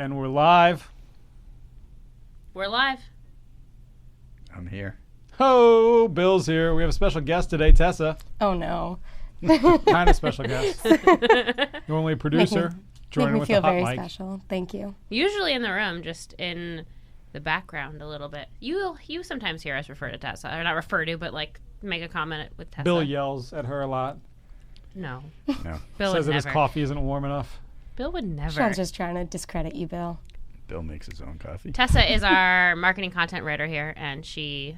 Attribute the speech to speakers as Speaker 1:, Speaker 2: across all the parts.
Speaker 1: And we're live.
Speaker 2: We're live.
Speaker 3: I'm here.
Speaker 1: Oh, Bill's here. We have a special guest today, Tessa.
Speaker 4: Oh, no.
Speaker 1: Kind of special guest. Normally a producer. Joining
Speaker 4: Make me
Speaker 1: with
Speaker 4: feel
Speaker 1: the hot
Speaker 4: very
Speaker 1: mic.
Speaker 4: special. Thank you.
Speaker 2: Usually in the room, just in the background a little bit. You sometimes hear us refer to Tessa. Or not refer to, but like make a comment with Tessa.
Speaker 1: Bill yells at her a lot.
Speaker 2: No.
Speaker 3: No.
Speaker 2: Bill
Speaker 1: Says
Speaker 2: would
Speaker 1: that his
Speaker 2: never.
Speaker 1: coffee isn't warm enough.
Speaker 2: Bill would never.
Speaker 4: Shawn's just trying to discredit you, Bill.
Speaker 3: Bill makes his own coffee.
Speaker 2: Tessa is our marketing content writer here, and she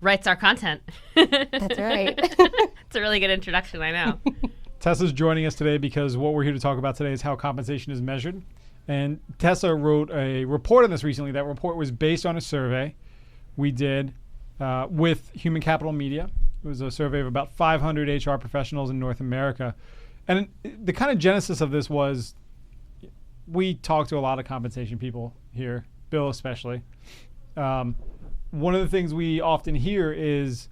Speaker 2: writes our content.
Speaker 4: That's right.
Speaker 2: It's a really good introduction, I know.
Speaker 1: Tessa's joining us today because what we're here to talk about today is how compensation is measured. And Tessa wrote a report on this recently. That report was based on a survey we did with Human Capital Media. It was a survey of about 500 HR professionals in North America. And the kind of genesis of this was we talked to a lot of compensation people here, Bill especially. One of the things we often hear is,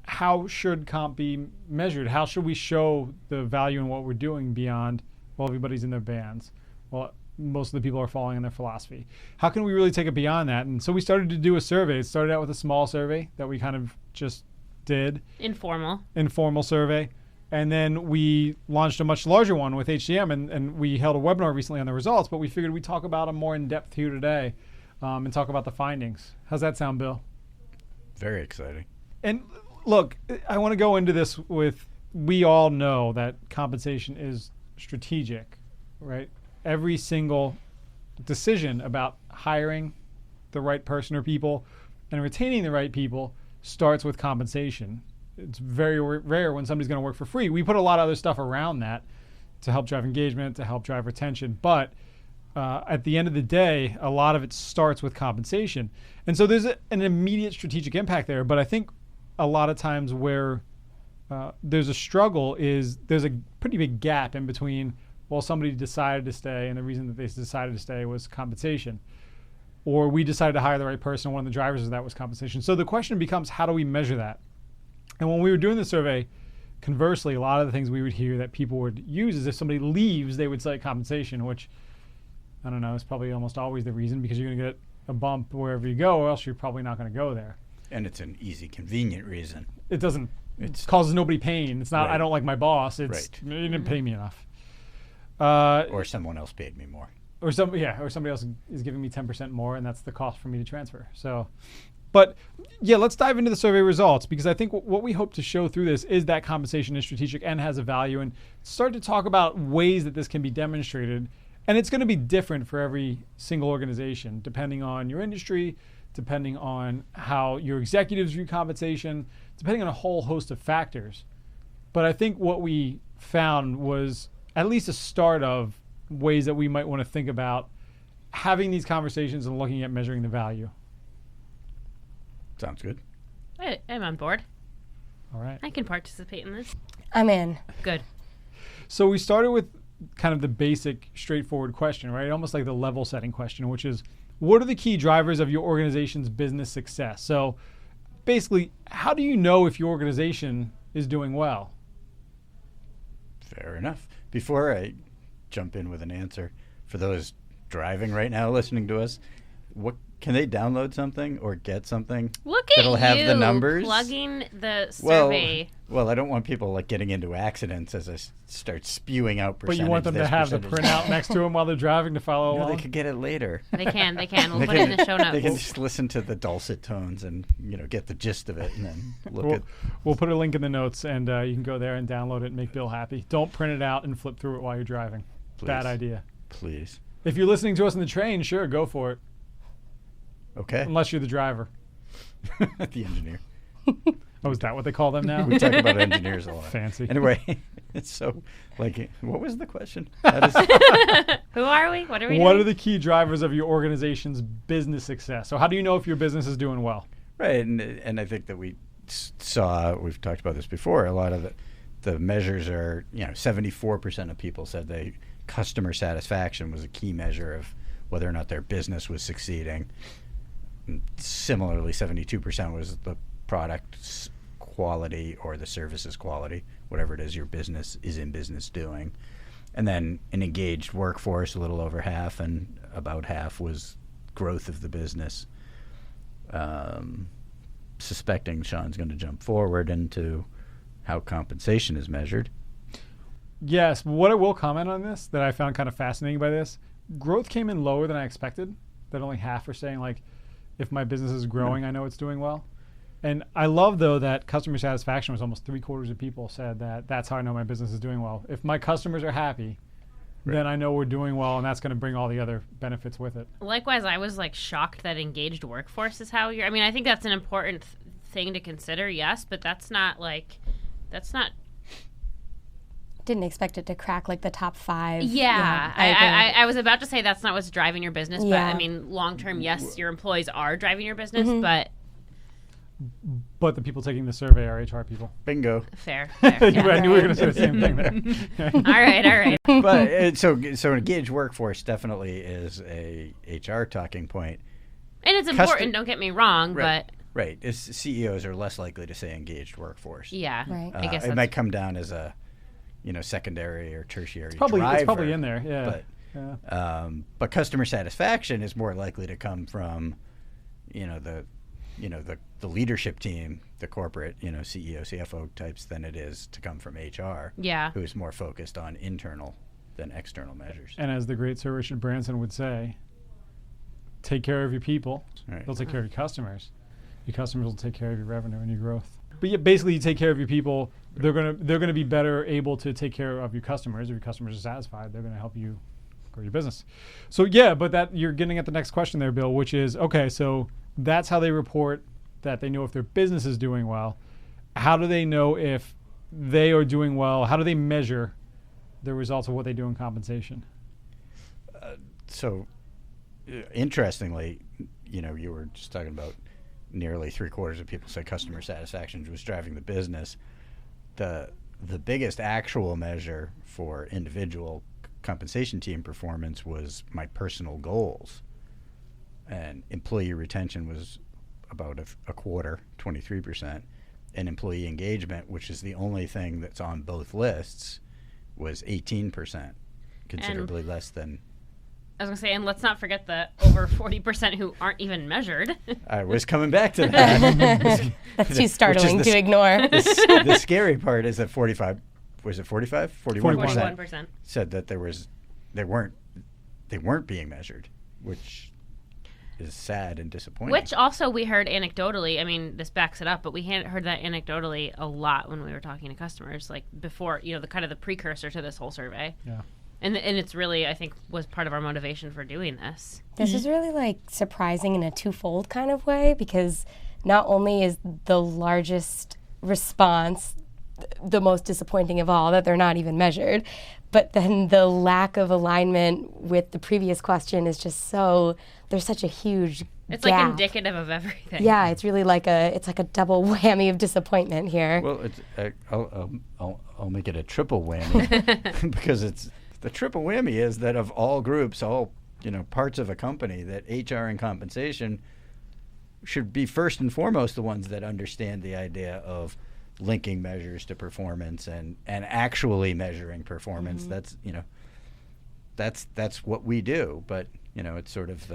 Speaker 1: how should comp be measured? How should we show the value in what we're doing beyond, well, everybody's in their bands? Well, most of the people are following in their philosophy. How can we really take it beyond that? And so we started to do a survey. It started out with a small survey that we kind of just did. Informal survey. And then we launched a much larger one with HCM, and we held a webinar recently on the results, but we figured we'd talk about them more in depth here today and talk about the findings. How's that sound, Bill?
Speaker 3: Very exciting.
Speaker 1: And look, I want to go into this with, we all know that compensation is strategic, right? Every single decision about hiring the right person or people and retaining the right people starts with compensation. It's very rare when somebody's going to work for free. We put a lot of other stuff around that to help drive engagement, to help drive retention. But at the end of the day, a lot of it starts with compensation. And so there's an immediate strategic impact there. But I think a lot of times where there's a struggle is there's a pretty big gap in between, well, somebody decided to stay and the reason that they decided to stay was compensation. Or we decided to hire the right person and one of the drivers of that was compensation. So the question becomes, how do we measure that? And when we were doing the survey, conversely, a lot of the things we would hear that people would use is if somebody leaves, they would cite compensation, which, I don't know, is probably almost always the reason because you're going to get a bump wherever you go or else you're probably not going to go there.
Speaker 3: And it's an easy, convenient reason.
Speaker 1: It doesn't, it causes nobody pain. It's not,
Speaker 3: right.
Speaker 1: I don't like my boss. It's,
Speaker 3: right.
Speaker 1: You didn't pay me enough.
Speaker 3: Or someone else paid me more.
Speaker 1: Or somebody else is giving me 10% more, and that's the cost for me to transfer. So, but yeah, let's dive into the survey results because I think what we hope to show through this is that compensation is strategic and has a value, and start to talk about ways that this can be demonstrated. And it's going to be different for every single organization, depending on your industry, depending on how your executives view compensation, depending on a whole host of factors. But I think what we found was at least a start of ways that we might want to think about having these conversations and looking at measuring the value.
Speaker 3: Sounds good.
Speaker 2: I'm on board.
Speaker 1: All right.
Speaker 2: I can participate in this.
Speaker 4: I'm in.
Speaker 2: Good.
Speaker 1: So we started with kind of the basic, straightforward question, right? Almost like the level setting question, which is, what are the key drivers of your organization's business success? So basically, how do you know if your organization is doing well?
Speaker 3: Fair enough. Before I jump in with an answer, for those driving right now listening to us, what can they download something or get something
Speaker 2: Look
Speaker 3: that'll
Speaker 2: at
Speaker 3: have
Speaker 2: you
Speaker 3: the numbers?
Speaker 2: plugging the survey.
Speaker 3: Well, I don't want people like getting into accidents as I start spewing out
Speaker 1: But
Speaker 3: percentage.
Speaker 1: you want them to have the
Speaker 3: percentage.
Speaker 1: printout next to them while they're driving to follow
Speaker 3: No,
Speaker 1: along?
Speaker 3: they could get it later.
Speaker 2: They can. We'll
Speaker 3: They
Speaker 2: put it in the show notes.
Speaker 3: They can just listen to the dulcet tones and get the gist of it, and then look
Speaker 1: We'll put a link in the notes, and you can go there and download it and make Bill happy. Don't print it out and flip through it while you're driving.
Speaker 3: Please.
Speaker 1: Bad idea.
Speaker 3: Please.
Speaker 1: If you're listening to us in the train, sure, go for it.
Speaker 3: Okay.
Speaker 1: Unless you're the driver.
Speaker 3: The engineer.
Speaker 1: Oh, is that what they call them now?
Speaker 3: We talk about engineers a lot.
Speaker 1: Fancy.
Speaker 3: Anyway, it's so like, what was the question? How does,
Speaker 2: Who are we? What are we
Speaker 1: What
Speaker 2: doing?
Speaker 1: are the key drivers of your organization's business success? So how do you know if your business is doing well?
Speaker 3: right, and I think that we've talked about this before. A lot of the measures are, 74% of people said customer satisfaction was a key measure of whether or not their business was succeeding. And similarly, 72% was the product's quality or the service's quality, whatever it is your business is in business doing. And then an engaged workforce, a little over half, and about half was growth of the business. Suspecting Shawn's going to jump forward into how compensation is measured.
Speaker 1: Yes, what I will comment on this that I found kind of fascinating by this, growth came in lower than I expected. That only half are saying, like, if my business is growing, I know it's doing well. And I love, though, that customer satisfaction was almost 3/4 of people said that that's how I know my business is doing well. If my customers are happy, then I know we're doing well, and that's going to bring all the other benefits with it.
Speaker 2: Likewise, I was like shocked that engaged workforce is how you're. I mean, I think that's an important thing to consider, yes, but that's not.
Speaker 4: Didn't expect it to crack like the top 5.
Speaker 2: Yeah,
Speaker 4: I agree.
Speaker 2: I was about to say that's not what's driving your business, but I mean, long term, yes, your employees are driving your business,
Speaker 1: But the people taking the survey are HR people.
Speaker 3: Bingo.
Speaker 2: fair.
Speaker 1: I knew we were going to say the same thing there.
Speaker 2: All right.
Speaker 3: But so engaged workforce definitely is a HR talking point.
Speaker 2: And it's important, don't get me wrong, but...
Speaker 3: Right. CEOs are less likely to say engaged workforce.
Speaker 2: Yeah.
Speaker 4: Right.
Speaker 2: I guess
Speaker 3: it might come down as a, secondary or tertiary
Speaker 1: It's
Speaker 3: driver.
Speaker 1: probably in there, yeah.
Speaker 3: But customer satisfaction is more likely to come from, the leadership team, the corporate, CEO, CFO types than it is to come from HR.
Speaker 2: Yeah.
Speaker 3: Who's more focused on internal than external measures.
Speaker 1: And as the great Sir Richard Branson would say, take care of your people.
Speaker 3: Right.
Speaker 1: They'll take care of your customers. Your customers will take care of your revenue and your growth. But yeah, basically, you take care of your people. They're gonna be better able to take care of your customers. If your customers are satisfied, they're gonna help you grow your business. So yeah, but that you're getting at the next question there, Bill, which is okay. So that's how they report that they know if their business is doing well. How do they know if they are doing well? How do they measure the results of what they do in compensation?
Speaker 3: Interestingly, you were just talking about nearly 3/4 of people say customer satisfaction was driving the business. The biggest actual measure for individual compensation team performance was my personal goals. And employee retention was about a quarter, 23%. And employee engagement, which is the only thing that's on both lists, was 18%, considerably less than...
Speaker 2: I was going to say, and let's not forget the over 40% who aren't even measured.
Speaker 3: I was coming back to that.
Speaker 4: That's too startling to ignore.
Speaker 3: The scary part is that 45, was it 45?
Speaker 2: 41%.
Speaker 3: Said that they weren't being measured, which is sad and disappointing.
Speaker 2: Which also we heard anecdotally. I mean, this backs it up, but we heard that anecdotally a lot when we were talking to customers, like before, the kind of the precursor to this whole survey.
Speaker 1: Yeah.
Speaker 2: And it's really, I think, was part of our motivation for doing this.
Speaker 4: This is really surprising in a twofold kind of way, because not only is the largest response the most disappointing of all, that they're not even measured, but then the lack of alignment with the previous question is just there's such a huge
Speaker 2: It's
Speaker 4: gap.
Speaker 2: like indicative of everything.
Speaker 4: Yeah, it's really like a double whammy of disappointment here.
Speaker 3: Well, I'll make it a triple whammy because the triple whammy is that of all groups, all parts of a company, that HR and compensation should be first and foremost the ones that understand the idea of linking measures to performance and actually measuring performance. That's what we do. But it's sort of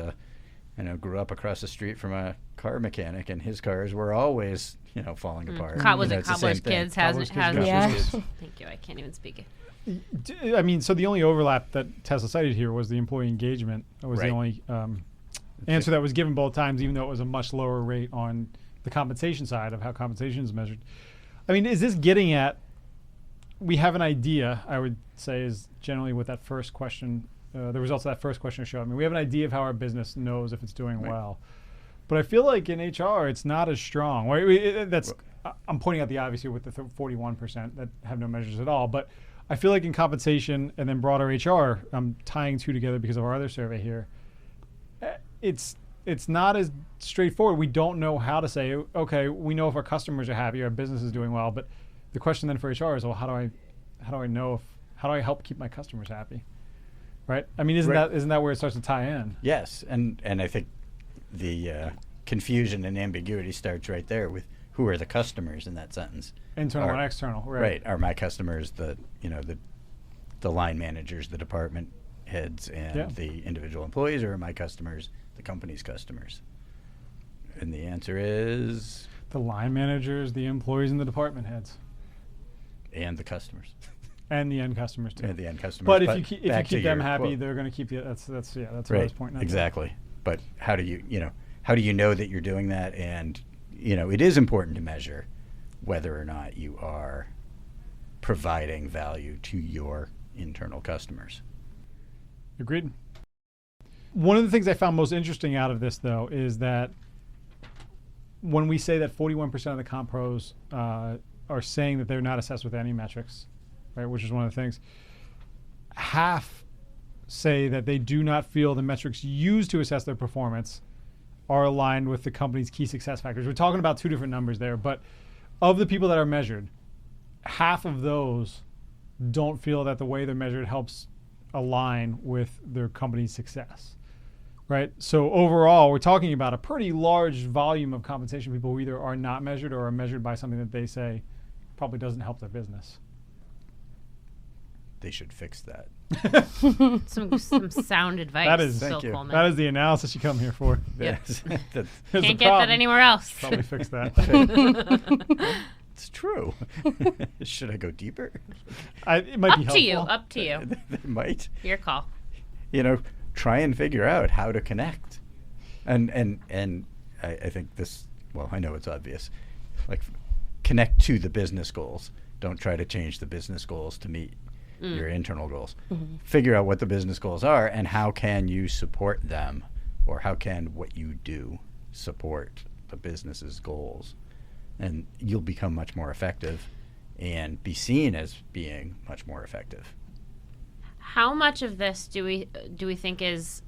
Speaker 3: grew up across the street from a car mechanic, and his cars were always falling apart.
Speaker 2: Was it Cobbler's Kids?
Speaker 1: Cobbler's Kids.
Speaker 4: Yeah.
Speaker 2: Thank you. I can't even speak it.
Speaker 1: I mean, so the only overlap that Tessa cited here was the employee engagement. That was the only answer that was given both times, even though it was a much lower rate on the compensation side of how compensation is measured. I mean, is this getting at, we have an idea, I would say, is generally what that first question, the results of that first question show. I mean, we have an idea of how our business knows if it's doing well. But I feel like in HR, it's not as strong. I'm pointing out the obvious here with the 41% that have no measures at all. But I feel like in compensation and then broader HR, I'm tying two together because of our other survey here. It's not as straightforward. We don't know how to say, okay, we know if our customers are happy, our business is doing well. But the question then for HR is, well, how do I help keep my customers happy? Right? I mean, isn't that where it starts to tie in?
Speaker 3: Yes, and I think the confusion and ambiguity starts right there with who are the customers in that sentence.
Speaker 1: Internal and external, right?
Speaker 3: Right. Are my customers the the line managers, the department heads, and the individual employees, or are my customers the company's customers? And the answer is
Speaker 1: the line managers, the employees, and the department heads,
Speaker 3: and the customers,
Speaker 1: and the end customers too.
Speaker 3: And the end customers.
Speaker 1: But if you keep them happy,
Speaker 3: quote,
Speaker 1: they're going to keep you. That's what I
Speaker 3: right,
Speaker 1: was pointing out.
Speaker 3: Exactly. But how do you know that you're doing that? And it is important to measure whether or not you are providing value to your internal customers.
Speaker 1: Agreed. One of the things I found most interesting out of this, though, is that when we say that 41% of the comp pros are saying that they're not assessed with any metrics, right, which is one of the things, half say that they do not feel the metrics used to assess their performance are aligned with the company's key success factors. We're talking about two different numbers there, but of the people that are measured, half of those don't feel that the way they're measured helps align with their company's success, right? So overall, we're talking about a pretty large volume of compensation people who either are not measured or are measured by something that they say probably doesn't help their business.
Speaker 3: They should fix that.
Speaker 2: some sound advice.
Speaker 1: That is,
Speaker 3: thank you.
Speaker 2: Coleman.
Speaker 1: That is the analysis you come here for.
Speaker 3: Yes.
Speaker 1: Here's
Speaker 2: Can't
Speaker 1: the
Speaker 2: get that
Speaker 1: problem.
Speaker 2: anywhere else.
Speaker 1: Probably fix that.
Speaker 3: It's true. Should I go deeper?
Speaker 1: It might be helpful.
Speaker 2: Up to you.
Speaker 3: They might.
Speaker 2: Your call.
Speaker 3: Try and figure out how to connect. And I think this, well, I know it's obvious. Like, connect to the business goals. Don't try to change the business goals to meet your internal goals. Mm-hmm. Figure out what the business goals are and how can you support them, or how can what you do support the business's goals. And you'll become much more effective and be seen as being much more effective.
Speaker 2: How much of this do we think is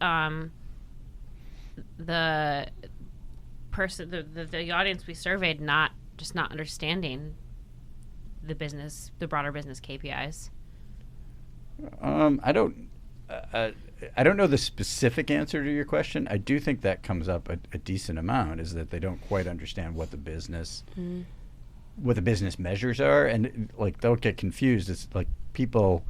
Speaker 2: the person, the audience we surveyed not understanding the broader business KPIs?
Speaker 3: I don't know the specific answer to your question. I do think that comes up a decent amount, is that they don't quite understand what the business measures are, and like they'll get confused. It's like people,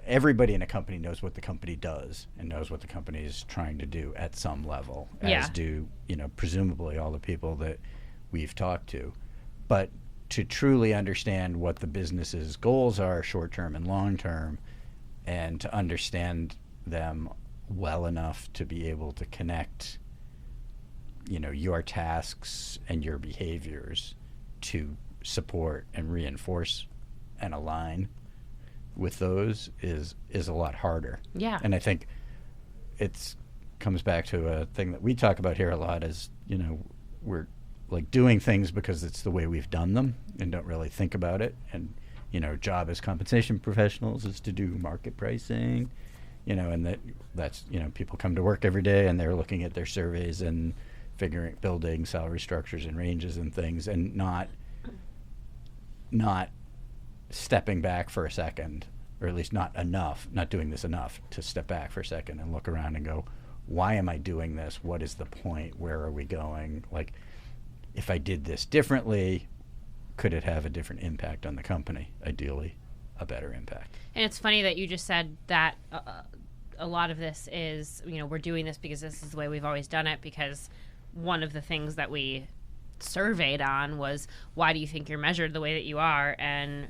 Speaker 3: everybody in a company knows what the company does and knows what the company is trying to do at some level, as do presumably all the people that we've talked to. But to truly understand what the business's goals are, short-term and long-term, and to understand them well enough to be able to connect, your tasks and your behaviors to support and reinforce and align with those is a lot harder.
Speaker 2: Yeah.
Speaker 3: And I think it comes back to a thing that we talk about here a lot is, we're like doing things because it's the way we've done them and don't really think about it. And, job as compensation professionals is to do market pricing, and that's people come to work every day and they're looking at their surveys and building salary structures and ranges and things, and not stepping back for a second, or at least not doing this enough to step back for a second and look around and go, why am I doing this? What is the point? Where are we going? Like, if I did this differently, could it have a different impact on the company? Ideally, a better impact.
Speaker 2: And it's funny that you just said that a lot of this is, we're doing this because this is the way we've always done it, because one of the things that we surveyed on was, why do you think you're measured the way that you are? And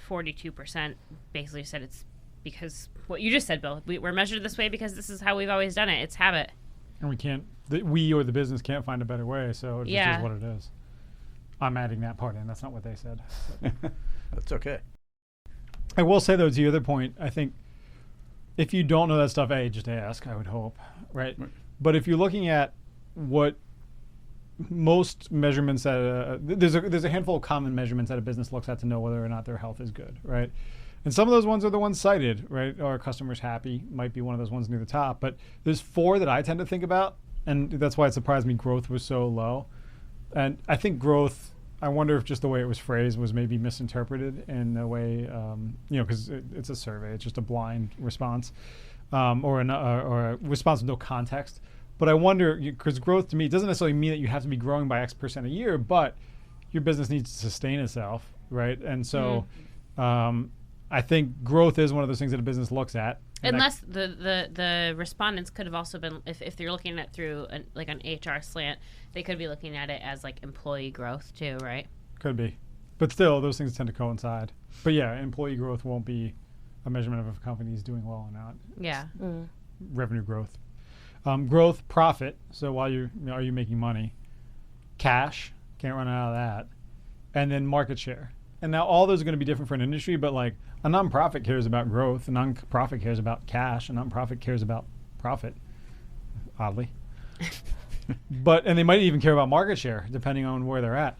Speaker 2: 42% basically said it's because what you just said, Bill. We're measured this way because this is how we've always done it. It's habit.
Speaker 1: And we or the business can't find a better way, so it just is what it is. I'm adding that part in. That's not what they said.
Speaker 3: That's okay.
Speaker 1: I will say, though, to your other point, I think if you don't know that stuff, just ask, I would hope, right? But if you're looking at what most measurements there's a handful of common measurements that a business looks at to know whether or not their health is good, right? And some of those ones are the ones cited, right? Are customers happy? Might be one of those ones near the top. But there's 4 that I tend to think about, and that's why it surprised me growth was so low. And I think growth, I wonder if just the way it was phrased was maybe misinterpreted in a way, because it's a survey. It's just a blind response or a response with no context. But I wonder, because growth to me doesn't necessarily mean that you have to be growing by X% a year, but your business needs to sustain itself, right? And so I think growth is one of those things that a business looks at.
Speaker 2: Unless the respondents could have also been, if thyou're looking at through an HR slant, they could be looking at it as like employee growth too, right?
Speaker 1: Could be. But still, those things tend to coincide. But yeah, employee growth won't be a measurement of if a company is doing well or not.
Speaker 2: Yeah.
Speaker 1: Revenue growth. Growth, profit. So are you making money? Cash, can't run out of that. And then market share. And now all those are going to be different for an industry, but like a nonprofit cares about growth, a nonprofit cares about cash, a nonprofit cares about profit, oddly. And they might even care about market share, depending on where they're at.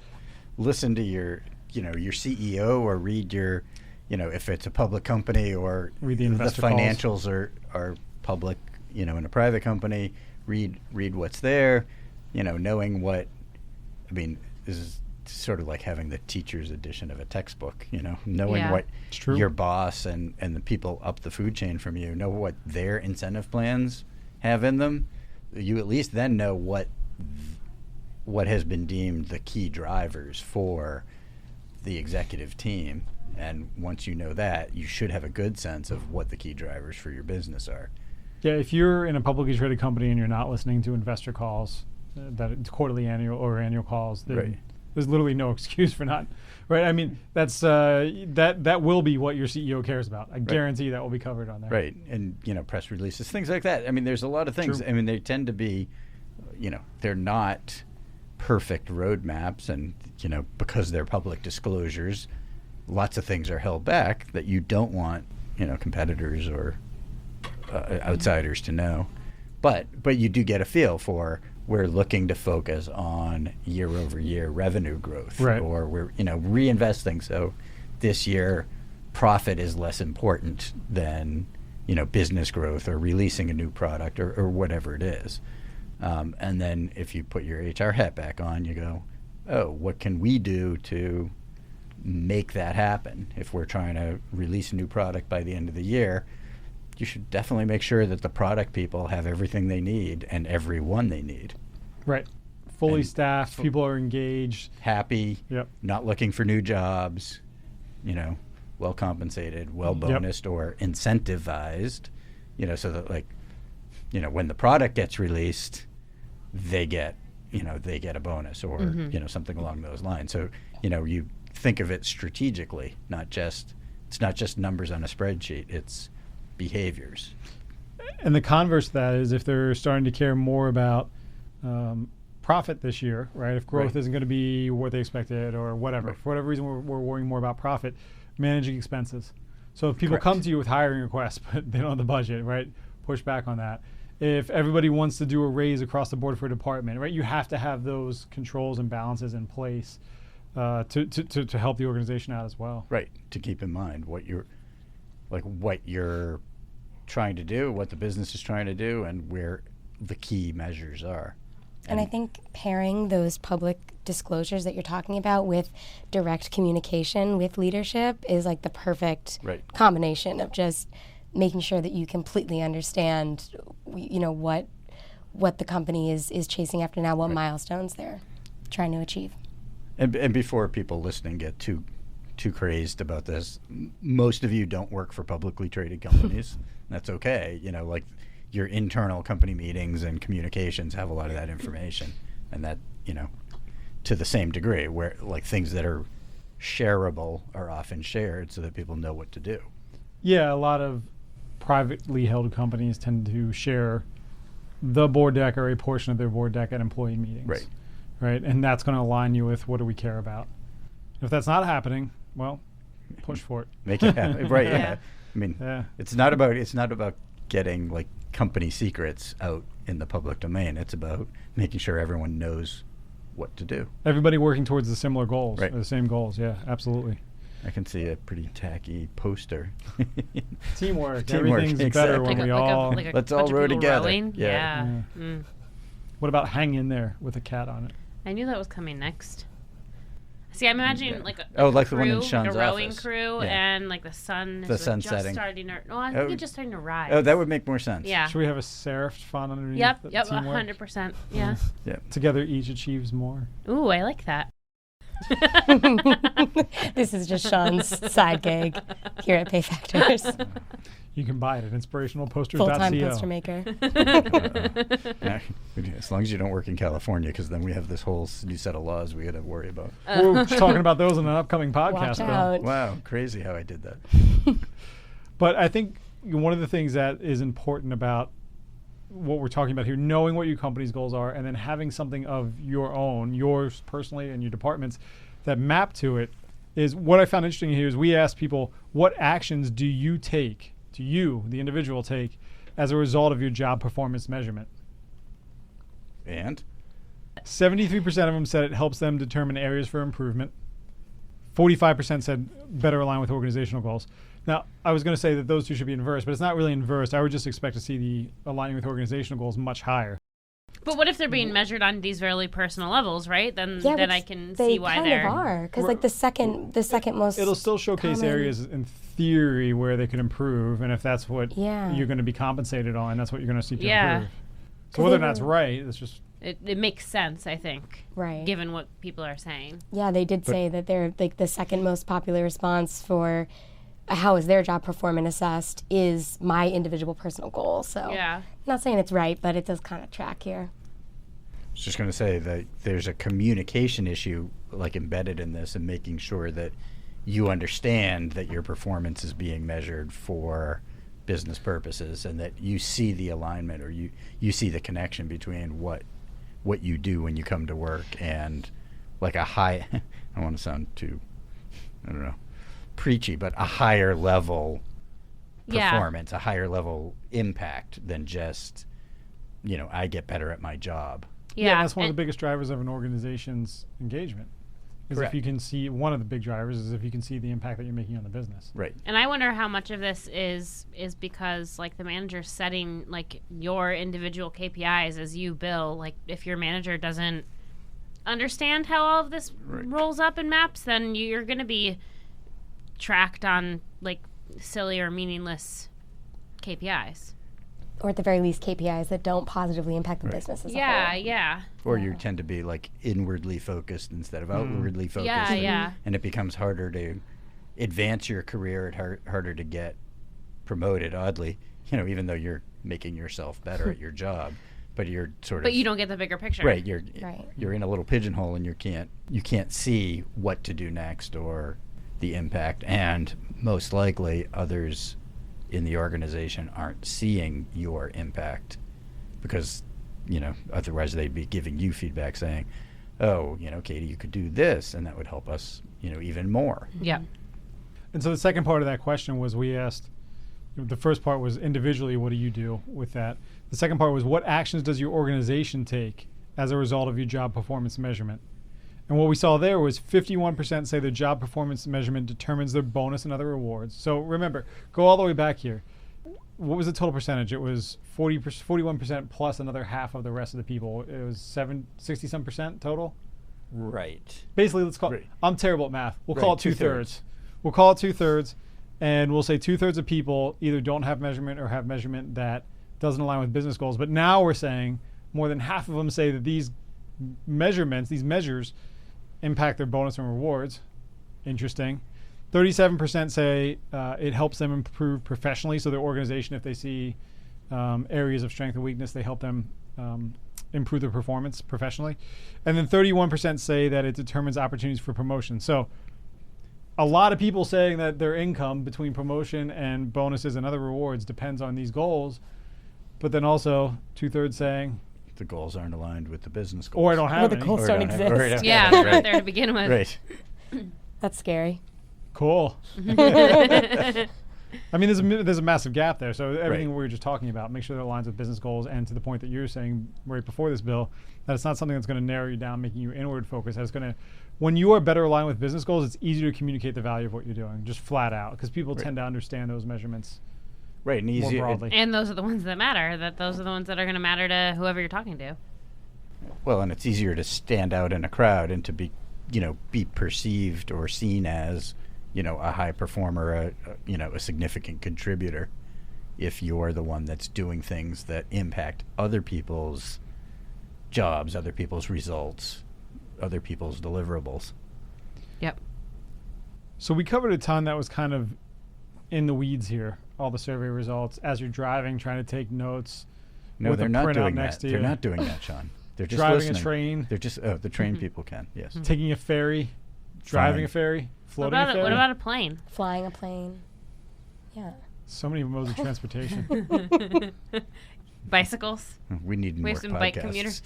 Speaker 3: Listen to your CEO, or read your, if it's a public company, or
Speaker 1: read the investor
Speaker 3: financials are public, in a private company. Read what's there, knowing what. I mean, this is sort of like having the teacher's edition of a textbook, knowing what your boss and the people up the food chain from you know, what their incentive plans have in them. You at least then know what has been deemed the key drivers for the executive team. And once you know that, you should have a good sense of what the key drivers for your business are.
Speaker 1: Yeah, if you're in a publicly traded company and you're not listening to investor calls, that it's quarterly, annual calls, then there's literally no excuse for not. Right? I mean, that's that will be what your CEO cares about. I guarantee that will be covered on there.
Speaker 3: Right, and press releases, things like that. I mean, there's a lot of things.
Speaker 1: True.
Speaker 3: I mean, they tend to be, they're not perfect roadmaps, and because they're public disclosures, lots of things are held back that you don't want competitors or outsiders to know. But you do get a feel for, we're looking to focus on year-over-year revenue growth, or we're reinvesting. So this year, profit is less important than business growth or releasing a new product or whatever it is. And then if you put your HR hat back on, you go, oh, what can we do to make that happen? If we're trying to release a new product by the end of the year, you should definitely make sure that the product people have everything they need and everyone they need.
Speaker 1: Right. Fully staffed, people are engaged.
Speaker 3: Happy, not looking for new jobs, well compensated, well bonused or incentivized, so that when the product gets released, they get a bonus or, something along those lines. So, you think of it strategically, it's not just numbers on a spreadsheet, it's behaviors.
Speaker 1: And the converse of that is, if they're starting to care more about profit this year, right? If growth isn't going to be what they expected or whatever, for whatever reason we're worrying more about profit, managing expenses. So if people come to you with hiring requests, but they don't have the budget, right? Push back on that. If everybody wants to do a raise across the board for a department, right? You have to have those controls and balances in place to help the organization out as well.
Speaker 3: Right. To keep in mind what you're trying to do, what the business is trying to do, and where the key measures are.
Speaker 4: And I think pairing those public disclosures that you're talking about with direct communication with leadership is like the perfect combination of just making sure that you completely understand, what the company is chasing after now, what milestones they're trying to achieve.
Speaker 3: And before people listening get too crazed about this, most of you don't work for publicly traded companies. That's okay. Your internal company meetings and communications have a lot of that information, and that, to the same degree, where things that are shareable are often shared so that people know what to do.
Speaker 1: Yeah, a lot of privately held companies tend to share the board deck or a portion of their board deck at employee meetings. Right. And that's going to align you with what do we care about. If that's not happening, well, push for it.
Speaker 3: Make it happen. Right. Yeah. I mean, it's not about getting company secrets out in the public domain. It's about making sure everyone knows what to do.
Speaker 1: Everybody working towards the similar goals,
Speaker 3: right?
Speaker 1: The same goals. Yeah, absolutely.
Speaker 3: I can see a pretty tacky poster.
Speaker 1: Teamwork. Everything's better when we all
Speaker 3: let's all row together.
Speaker 2: Yeah.
Speaker 1: What about hang in there with a cat on it?
Speaker 2: I knew that was coming next. See, I'm imagining
Speaker 3: the one in Shawn's
Speaker 2: a rowing
Speaker 3: office.
Speaker 2: crew, and the sun is
Speaker 3: sun
Speaker 2: just
Speaker 3: setting.
Speaker 2: starting to. No, I think it's just starting to rise.
Speaker 3: Oh, that would make more sense.
Speaker 2: Yeah.
Speaker 1: Should we have a serifed font underneath?
Speaker 2: Yep,
Speaker 1: teamwork?
Speaker 2: 100%. Yeah.
Speaker 3: Yeah.
Speaker 1: Together each achieves more.
Speaker 2: Ooh, I like that.
Speaker 4: This is just Shawn's side gig here at Pay Factors.
Speaker 1: You can buy it at inspirationalposters.co.
Speaker 4: Full-time poster maker.
Speaker 3: Yeah, as long as you don't work in California, because then we have this whole new set of laws we got to worry about.
Speaker 1: We're talking about those in an upcoming podcast.
Speaker 4: Watch
Speaker 1: Bill.
Speaker 4: out.
Speaker 3: Wow, crazy how I did that.
Speaker 1: But I think one of the things that is important about what we're talking about here, knowing what your company's goals are, and then having something of your own, yours personally and your departments, that map to it, is what I found interesting here is we asked people, what actions do you take, do you, the individual, take as a result of your job performance measurement?
Speaker 3: And
Speaker 1: 73% of them said it helps them determine areas for improvement. 45% said better align with organizational goals. Now, I was going to say that those two should be inverse, but it's not really inverse. I would just expect to see the aligning with organizational goals much higher.
Speaker 2: But what if they're being measured on these really personal levels, right? Then I can see why
Speaker 4: they
Speaker 2: they're.
Speaker 4: kind of are, because like the second most.
Speaker 1: It'll still showcase
Speaker 4: common
Speaker 1: areas in theory where they could improve, and if that's what you're going to be compensated on, that's what you're going to seek to improve. So whether or not it's right, it's just.
Speaker 2: It makes sense, I think,
Speaker 4: right,
Speaker 2: given what people are saying.
Speaker 4: Yeah, they did say that they're like the second most popular response for how is their job performance assessed is my individual personal goal. So
Speaker 2: yeah,
Speaker 4: I'm not saying it's right, but it does kind of track here.
Speaker 3: I was just going to say that there's a communication issue like embedded in this, and making sure that you understand that your performance is being measured for business purposes, and that you see the alignment, or you see the connection between what you do when you come to work and like a high I don't want to sound too, I don't know, preachy, but a higher level performance, a higher level impact than just, I get better at my job.
Speaker 1: Yeah, that's one of the biggest drivers of an organization's engagement. Is
Speaker 3: Correct.
Speaker 1: if you can see, one of the big drivers is if you can see the impact that you're making on the business.
Speaker 3: Right.
Speaker 2: And I wonder how much of this is because like the manager's setting like your individual KPIs as you, Bill. Like if your manager doesn't understand how all of this rolls up and maps, then you're going to be tracked on like silly or meaningless KPIs.
Speaker 4: Or at the very least, KPIs that don't positively impact the business as a whole.
Speaker 2: Yeah.
Speaker 3: Or you tend to be like inwardly focused instead of outwardly focused. And it becomes harder to advance your career, harder to get promoted, oddly, even though you're making yourself better at your job. But you're
Speaker 2: But you don't get the bigger picture.
Speaker 3: Right. You're in a little pigeonhole, and you can't see what to do next or the impact. And most likely others in the organization aren't seeing your impact, because otherwise they'd be giving you feedback saying, oh, Katie, you could do this, and that would help us even more.
Speaker 2: Yeah.
Speaker 1: And so the second part of that question was, we asked, the first part was individually, what do you do with that? The second part was, what actions does your organization take as a result of your job performance measurement? And what we saw there was 51% say their job performance measurement determines their bonus and other rewards. So remember, go all the way back here. What was the total percentage? It was 41% plus another half of the rest of the people. It was 60-some% total?
Speaker 3: Right.
Speaker 1: Basically, let's call it, I'm terrible at math. We'll call it two-thirds. We'll call it two-thirds, and we'll say two-thirds of people either don't have measurement or have measurement that doesn't align with business goals. But now we're saying more than half of them say that these measures, impact their bonus and rewards. Interesting. 37% say it helps them improve professionally. So their organization, if they see areas of strength and weakness, they help them improve their performance professionally. And then 31% say that it determines opportunities for promotion. So a lot of people saying that their income between promotion and bonuses and other rewards depends on these goals. But then also 2/3 saying
Speaker 3: the goals aren't aligned with the business goals.
Speaker 1: Or I don't have any.
Speaker 4: The goals don't exist.
Speaker 2: They're not there to begin with.
Speaker 3: Right.
Speaker 4: That's scary.
Speaker 1: Cool. I mean, there's a massive gap there. So everything we were just talking about, make sure that aligns with business goals, and to the point that you're saying right before this, Bill, that it's not something that's going to narrow you down, making you inward focused. That's going to, when you are better aligned with business goals, it's easier to communicate the value of what you're doing, just flat out, because people tend to understand those measurements.
Speaker 3: Right, and
Speaker 1: more broadly.
Speaker 2: And those are the ones that matter. Those are the ones that are going to matter to whoever you're talking to.
Speaker 3: Well, and it's easier to stand out in a crowd and to be perceived or seen as, a high performer, a significant contributor, if you're the one that's doing things that impact other people's jobs, other people's results, other people's deliverables.
Speaker 2: Yep.
Speaker 1: So we covered a ton that was kind of in the weeds here. All the survey results as you're driving, trying to take notes.
Speaker 3: No,
Speaker 1: with
Speaker 3: they're
Speaker 1: a
Speaker 3: not
Speaker 1: printout
Speaker 3: doing
Speaker 1: next
Speaker 3: that.
Speaker 1: to
Speaker 3: They're
Speaker 1: you.
Speaker 3: not doing that, Shawn. They're just
Speaker 1: Driving
Speaker 3: listening.
Speaker 1: a train,
Speaker 3: They're just the train people can. Yes.
Speaker 1: taking a ferry, driving
Speaker 3: Fine.
Speaker 1: a ferry,
Speaker 2: What
Speaker 1: floating a
Speaker 2: about,
Speaker 1: ferry.
Speaker 2: what about a plane?
Speaker 4: Flying a plane. Yeah.
Speaker 1: So many modes of transportation.
Speaker 2: Bicycles?
Speaker 3: We need
Speaker 2: We
Speaker 3: more
Speaker 2: have some
Speaker 3: podcasts.
Speaker 2: bike commuters.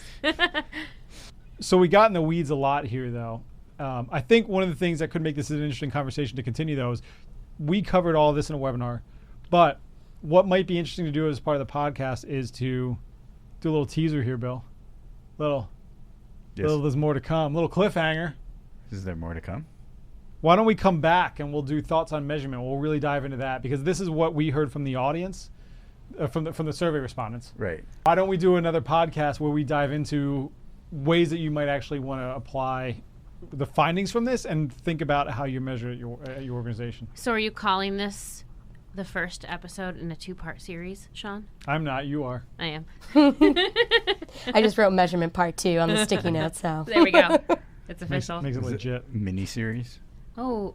Speaker 1: So we got in the weeds a lot here, though. I think one of the things that could make this an interesting conversation to continue, though, is we covered all of this in a webinar. But what might be interesting to do as part of the podcast is to do a little teaser here, Bill.
Speaker 3: Yes.
Speaker 1: There's more to come. Little cliffhanger.
Speaker 3: Is there more to come?
Speaker 1: Why don't we come back and we'll do thoughts on measurement? We'll really dive into that because this is what we heard from the audience, from the survey respondents.
Speaker 3: Right.
Speaker 1: Why don't we do another podcast where we dive into ways that you might actually want to apply the findings from this and think about how you measure at your organization?
Speaker 2: So are you calling this the first episode in a 2-part series, Shawn?
Speaker 1: I'm not. You are.
Speaker 2: I am.
Speaker 4: I just wrote measurement part 2 on the sticky note, so.
Speaker 2: There we go. It's
Speaker 1: Makes
Speaker 2: official.
Speaker 1: it
Speaker 3: Is it
Speaker 1: legit.
Speaker 3: mini-series?
Speaker 2: Oh,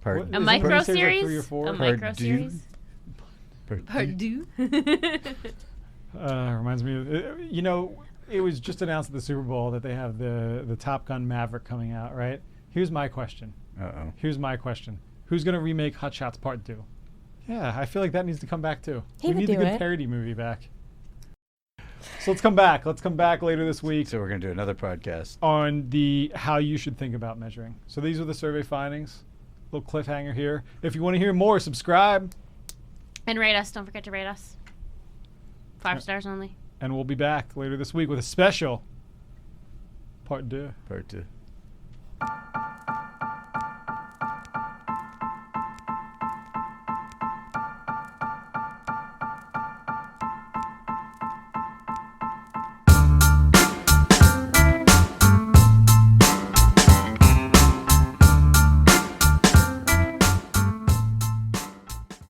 Speaker 3: Part,
Speaker 1: What-
Speaker 2: a
Speaker 1: Is it
Speaker 2: micro
Speaker 1: mini-series like
Speaker 2: series?
Speaker 1: 3 or 4?
Speaker 2: A
Speaker 3: Part
Speaker 2: micro
Speaker 3: two?
Speaker 2: series?
Speaker 3: part
Speaker 2: Part
Speaker 3: two?
Speaker 2: 2?
Speaker 1: Reminds me of, it was just announced at the Super Bowl that they have the Top Gun Maverick coming out, right? Here's my question.
Speaker 3: Uh-oh.
Speaker 1: Who's going to remake Hot Shots Part 2? Yeah, I feel like that needs to come back too.
Speaker 4: He
Speaker 1: we
Speaker 4: would
Speaker 1: need the
Speaker 4: do
Speaker 1: good
Speaker 4: it.
Speaker 1: parody movie back. So let's come back. Let's come back later this week
Speaker 3: So we're going to do another podcast.
Speaker 1: on the how you should think about measuring. So these are the survey findings. Little cliffhanger here. If you want to hear more, subscribe,
Speaker 2: And rate us. Don't forget to rate us. 5 stars only.
Speaker 1: and we'll be back later this week with a special Part 2.
Speaker 3: Part 2.